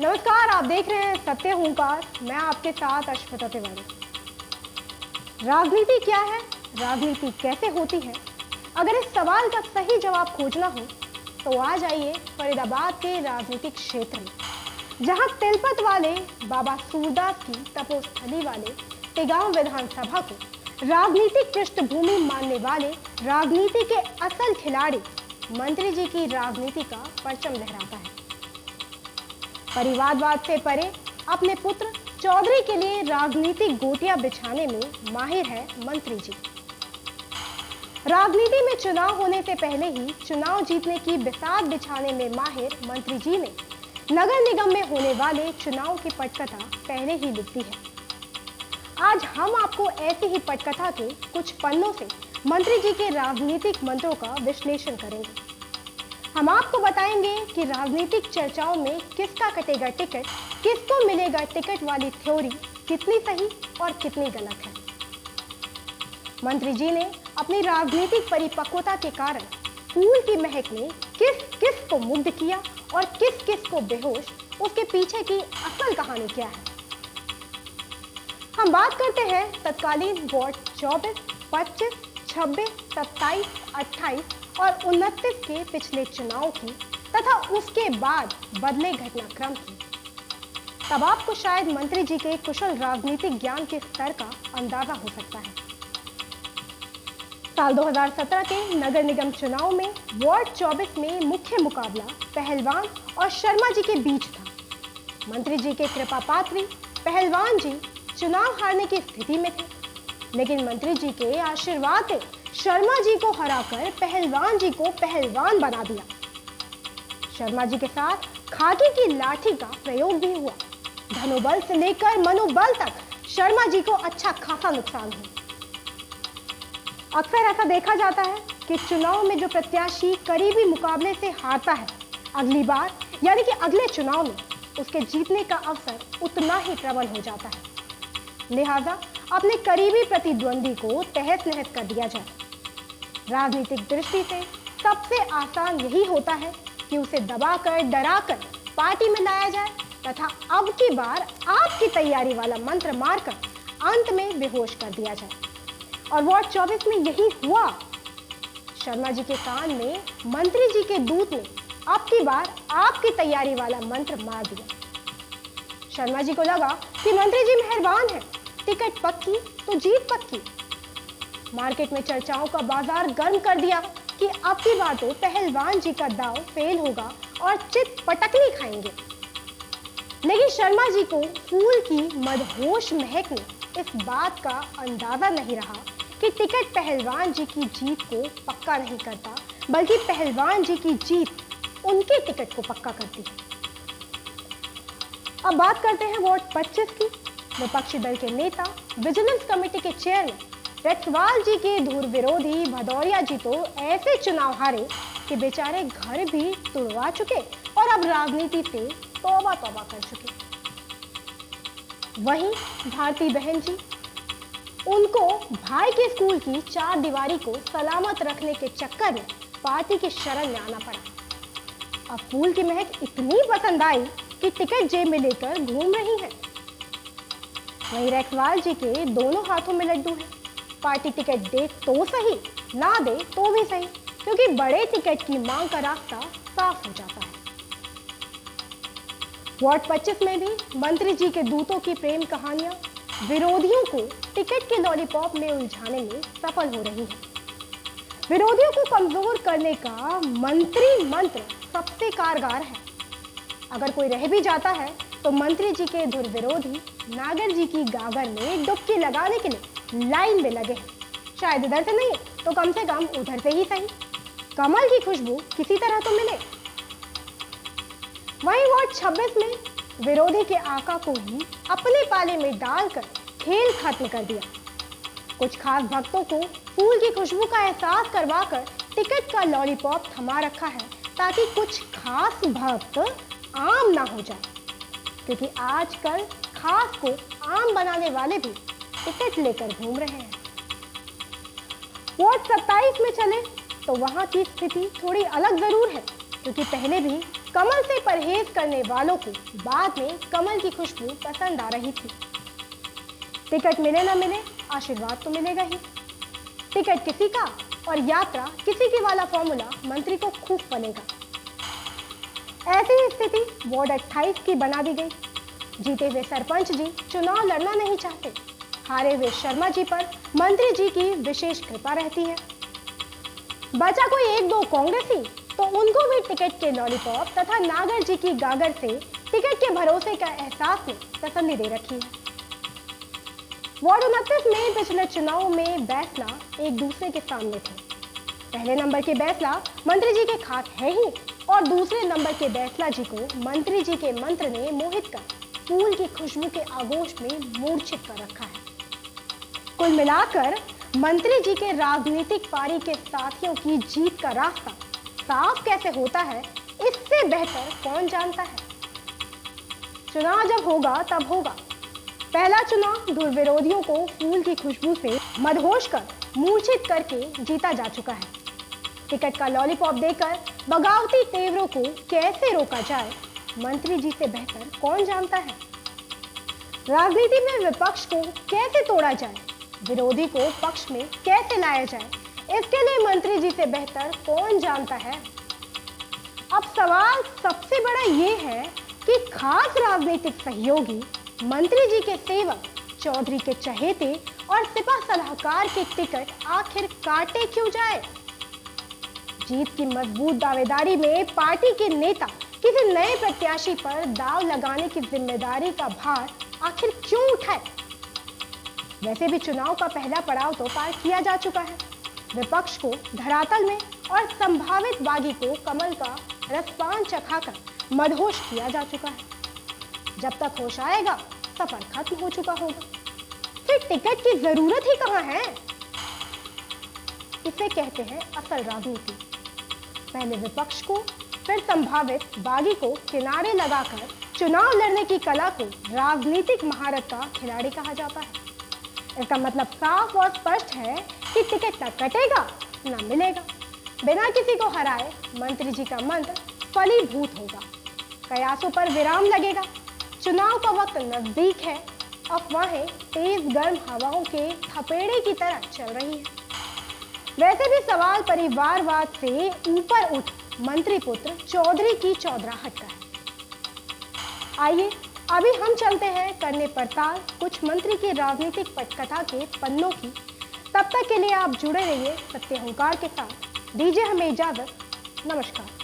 नमस्कार, आप देख रहे हैं सत्य हुंकार। मैं आपके साथ अश्वता तिवारी। राजनीति क्या है, राजनीति कैसे होती है, अगर इस सवाल का सही जवाब खोजना हो तो आ जाइए फरीदाबाद के राजनीतिक क्षेत्र में, जहां तिलपत वाले बाबा सूरदास की तपोस्थली वाले तिगांव विधानसभा को राजनीतिक पृष्ठभूमि मानने वाले राजनीति के असल खिलाड़ी मंत्री जी की राजनीति का परचम लहराता है। परिवारवाद से परे अपने पुत्र चौधरी के लिए राजनीतिक गोटियां बिछाने में माहिर है मंत्री जी। राजनीति में चुनाव होने से पहले ही चुनाव जीतने की बिसात बिछाने में माहिर मंत्री जी ने नगर निगम में होने वाले चुनाव की पटकथा पहले ही लिख दी है। आज हम आपको ऐसी ही पटकथा के कुछ पन्नों से मंत्री जी के राजनीतिक मंत्रों का विश्लेषण करेंगे। हम आपको बताएंगे कि राजनीतिक चर्चाओं में किसका कटेगा टिकट, किसको मिलेगा टिकट वाली थ्योरी कितनी सही और कितनी गलत है। मंत्री जी ने अपनी राजनीतिक परिपक्वता के कारण फूल की महक ने किस किस को मुग्ध किया और किस किस को बेहोश, उसके पीछे की असल कहानी क्या है। हम बात करते हैं तत्कालीन वार्ड 24, 25, 26, 27, 28 और 29 के पिछले चुनाव की तथा उसके बाद बदले घटनाक्रम की। तब आपको शायद मंत्री जी के कुशल राजनीतिक ज्ञान के स्तर का अंदाजा हो सकता है। साल 2017 के नगर निगम चुनाव में वार्ड 24 में मुख्य मुकाबला पहलवान और शर्मा जी के बीच था। मंत्री जी के कृपा पात्री पहलवान जी चुनाव हारने की स्थिति में थे, लेकिन मंत्री जी के आशीर्वाद से शर्मा जी को हराकर पहलवान जी को पहलवान बना दिया। शर्मा जी के साथ खाकी की लाठी का प्रयोग भी हुआ। धनोबल से लेकर मनोबल तक शर्मा जी को अच्छा खासा नुकसान हुआ। अक्सर ऐसा देखा जाता है कि चुनाव में जो प्रत्याशी करीबी मुकाबले से हारता है, अगली बार यानी कि अगले चुनाव में उसके जीतने का अवसर उतना ही प्रबल हो जाता है। लिहाजा अपने करीबी प्रतिद्वंदी को तहस नहस कर दिया जाए। राजनीतिक दृष्टि से सबसे आसान यही होता है कि उसे दबाकर डराकर पार्टी में लाया जाए तथा अब की बार आपकी तैयारी वाला मंत्र मारकर अंत में बेहोश कर दिया जाए। और वार्ड 24 में यही हुआ। शर्मा जी के कान में मंत्री जी के दूत ने अब की बार आपकी तैयारी वाला मंत्र मार दिया। शर्मा जी को लगा कि मंत्री जी मेहरबान है, टिकट पक्की तो जीत पक्की। मार्केट में चर्चाओं का बाजार गर्म कर दिया कि अब की बार तो पहलवान जी का दांव फेल होगा और चित पटकनी खाएंगे। लेकिन शर्मा जी को फूल की मदहोश महक ने इस बात का अंदाजा नहीं रहा कि टिकट पहलवान जी की जीत को पक्का नहीं करता, बल्कि पहलवान जी की जीत उनके टिकट को पक्का करती है। अब बात करते हैं वार्ड 25 की। विपक्षी दल के नेता विजिलेंस कमेटी के चेयरमैन रेखवाल जी के धुर विरोधी भदौरिया जी तो ऐसे चुनाव हारे कि बेचारे घर भी तुड़वा चुके और अब राजनीति से तौबा तौबा कर चुके। वहीं भारती बहन जी, उनको भाई के स्कूल की चार दीवारी को सलामत रखने के चक्कर में पार्टी के शरण में आना पड़ा। अब फूल की महक इतनी पसंद आई कि टिकट जेब में लेकर घूम रही है। वहीं रेखवाल जी के दोनों हाथों में लड्डू है। पार्टी टिकट दे तो सही, ना दे तो भी सही, क्योंकि बड़े टिकट की मांग का रास्ता साफ हो जाता है। वार्ड 25 में भी मंत्री जी के दूतों की प्रेम कहानियां विरोधियों को टिकट के लॉलीपॉप में उलझाने में सफल हो रही है। विरोधियों को कमजोर करने का मंत्री मंत्र सबसे कारगर है। अगर कोई रह भी जाता है तो मंत्री जी के धुर विरोधी नागर जी की गागर में डुबकी लगाने के लिए लाइन में लगे हैं। शायद इधर से नहीं तो कम से कम उधर से ही सही, कमल की खुशबू किसी तरह तो मिले। वहीं वार्ड 26 में विरोधी के आका को ही अपने पाले में डालकर खेल खत्म कर दिया। कुछ खास भक्तों को फूल की खुशबू का एहसास करवाकर टिकट का लॉलीपॉप थमा रखा है, ताकि कुछ खास भक्त आम ना हो जाए, क्योंकि आजकल खास को आम बनाने वाले भी टिकट लेकर घूम रहे हैं। वार्ड 27 में चले तो वहां की स्थिति थोड़ी अलग जरूर है, क्योंकि पहले भी कमल से परहेज करने वालों को बाद में कमल की खुशबू पसंद आ रही थी। टिकट मिले ना मिले, आशीर्वाद तो मिलेगा ही। टिकट किसी का और यात्रा किसी की वाला फॉर्मूला मंत्री को खूब फलेगा। ऐसी स्थिति वार्ड 28 की बना दी गई। जीते हुए सरपंच जी चुनाव लड़ना नहीं चाहते। हारे हुए शर्मा जी पर मंत्री जी की विशेष कृपा रहती है। बचा कोई एक दो कांग्रेसी तो उनको भी टिकट के लॉलीपॉप तथा नागर जी की गागर से टिकट के भरोसे का एहसास में तसल्ली दे रखी है। वार्ड 29 में पिछले चुनाव में बैसला एक दूसरे के सामने थे। पहले नंबर के बैसला मंत्री जी के खास है ही, और दूसरे नंबर के बैसला जी को मंत्री जी के मंत्र ने मोहित कर फूल की खुशबू के आगोश में मूर्छित कर रखा है। कुल मिलाकर मंत्री जी के राजनीतिक पारी के साथियों की जीत का रास्ता साफ कैसे होता है, इससे बेहतर कौन जानता है। चुनाव जब होगा तब होगा। पहला चुनाव दुर्विरोधियों को फूल की खुशबू से मदहोश कर मूर्छित करके जीता जा चुका है। टिकट का लॉलीपॉप देकर बगावती तेवरों को कैसे रोका जाए, मंत्री जी से बेहतर कौन जानता है। राजनीति में विपक्ष को कैसे तोड़ा जाए, विरोधी को पक्ष में कैसे लाया जाए, इसके लिए मंत्री जी से बेहतर कौन जानता है। अब सवाल सबसे बड़ा ये है कि खास राजनीतिक सहयोगी मंत्री जी के सेवक, चौधरी के चहेते और सिपा सलाहकार के टिकट आखिर काटे क्यों जाए। जीत की मजबूत दावेदारी में पार्टी के नेता किसी नए प्रत्याशी पर दाव लगाने की जिम्मेदारी का भार आखिर क्यों उठाए। वैसे भी चुनाव का पहला पड़ाव तो पार किया जा चुका है। विपक्ष को धरातल में और संभावित बागी को कमल का रसपान चखाकर मदहोश किया जा चुका है। जब तक होश आएगा सफर खत्म हो चुका होगा। फिर टिकट की जरूरत ही कहां है। इसे कहते हैं असल राजनीति। पहले विपक्ष को, फिर संभावित बागी को किनारे लगाकर चुनाव लड़ने की कला को राजनीतिक महारत का खिलाड़ी कहा जाता है। इसका मतलब साफ और स्पष्ट है कि टिकट न कटेगा न मिलेगा। बिना किसी को हराए मंत्री जी का मंत्र फलीभूत होगा। कयासों पर विराम लगेगा। चुनाव का वक्त नजदीक है। अफवाहें तेज गर्म हवाओं के थपेड़े की तरह चल रही है। वैसे भी सवाल परिवारवाद से ऊपर उठ मंत्री पुत्र चौधरी की चौधराहट का है। आइए अभी हम चलते हैं करने पड़ताल कुछ मंत्री की राजनीतिक पटकथा के पन्नों की। तब तक के लिए आप जुड़े रहिए सत्य हुंकार के साथ। दीजिए हमें इजाजत। नमस्कार।